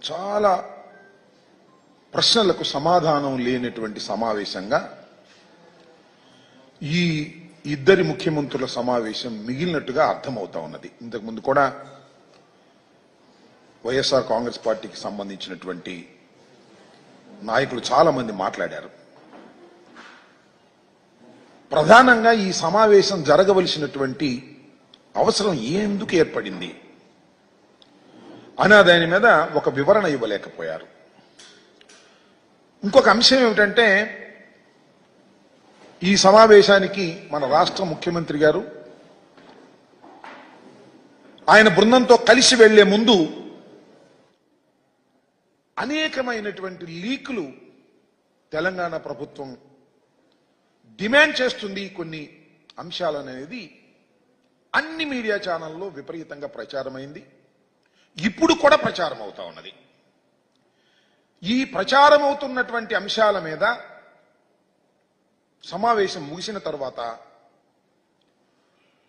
చాలా ప్రశ్నలకు సమాధానం లేనటువంటి సమావేశంగా ఈ ఇద్దరి ముఖ్యమంత్రుల సమావేశం మిగిలినట్టుగా అర్థమవుతా ఉన్నది. ఇంతకుముందు కూడా వైఎస్ఆర్ కాంగ్రెస్ పార్టీకి సంబంధించినటువంటి నాయకులు చాలా మంది మాట్లాడారు. ప్రధానంగా ఈ సమావేశం జరగవలసినటువంటి అవసరం ఎందుకు ఏర్పడింది అనే దాని మీద ఒక వివరణ ఇవ్వలేకపోయారు. ఇంకొక అంశం ఏమిటంటే, ఈ సమావేశానికి మన రాష్ట్ర ముఖ్యమంత్రి గారు ఆయన బృందంతో కలిసి వెళ్లే ముందు అనేకమైనటువంటి లీకులు తెలంగాణ ప్రభుత్వం డిమాండ్ చేస్తుంది కొన్ని అంశాలనేది అన్ని మీడియా ఛానల్లో విపరీతంగా ప్రచారమైంది. ఇప్పుడు కూడా ప్రచారం అవుతా ఉన్నది. ఈ ప్రచారం అవుతున్నటువంటి అంశాల మీద సమావేశం ముగిసిన తర్వాత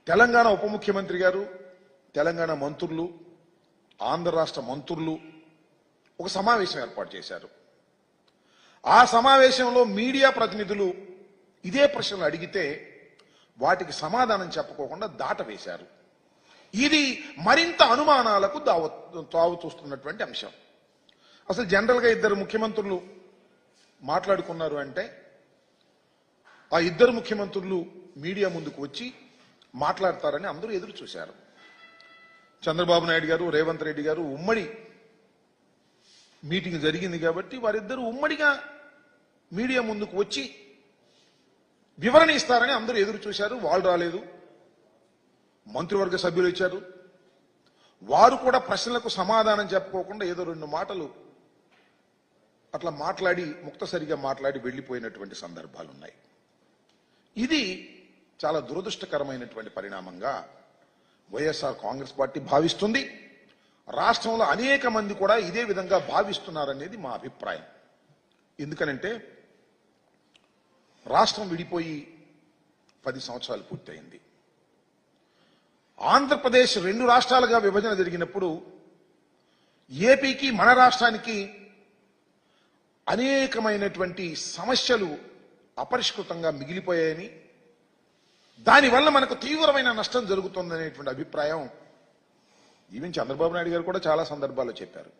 తెలంగాణ ఉప ముఖ్యమంత్రి గారు, తెలంగాణ మంత్రులు, ఆంధ్ర రాష్ట్ర మంత్రులు ఒక సమావేశం ఏర్పాటు చేశారు. ఆ సమావేశంలో మీడియా ప్రతినిధులు ఇదే ప్రశ్నలు అడిగితే వాటికి సమాధానం చెప్పుకోకుండా దాటవేశారు. ఇది మరింత అనుమానాలకు తావు చూస్తున్నటువంటి అంశం. అసలు జనరల్గా ఇద్దరు ముఖ్యమంత్రులు మాట్లాడుకున్నారు అంటే ఆ ఇద్దరు ముఖ్యమంత్రులు మీడియా ముందుకు వచ్చి మాట్లాడతారని అందరూ ఎదురు చూశారు. చంద్రబాబు నాయుడు గారు, రేవంత్ రెడ్డి గారు ఉమ్మడి మీటింగ్ జరిగింది కాబట్టి వారిద్దరూ ఉమ్మడిగా మీడియా ముందుకు వచ్చి వివరణ ఇస్తారని అందరూ ఎదురు చూశారు. వాళ్ళు రాలేదు. మంత్రివర్గ సభ్యులు ఇచ్చారు. వారు కూడా ప్రశ్నలకు సమాధానం చెప్పుకోకుండా ఏదో రెండు మాటలు అట్లా మాట్లాడి ముక్తసరిగా మాట్లాడి వెళ్లిపోయినటువంటి సందర్భాలు ఉన్నాయి. ఇది చాలా దురదృష్టకరమైనటువంటి పరిణామంగా వైఎస్ఆర్ కాంగ్రెస్ పార్టీ భావిస్తుంది. రాష్ట్రంలో అనేక మంది కూడా ఇదే విధంగా భావిస్తున్నారనేది మా అభిప్రాయం. ఎందుకనంటే రాష్ట్రం విడిపోయి 10 సంవత్సరాలు పూర్తయింది. ఆంధ్రప్రదేశ్ 2 రాష్ట్రాలుగా విభజన జరిగినప్పుడు ఏపీకి మన రాష్ట్రానికి అనేకమైనటువంటి సమస్యలు అపరిష్కృతంగా మిగిలిపోయాయని, దానివల్ల మనకు తీవ్రమైన నష్టం జరుగుతుందనేటువంటి అభిప్రాయం ఈవెన్ చంద్రబాబు నాయుడు గారు కూడా చాలా సందర్భాల్లో చెప్పారు.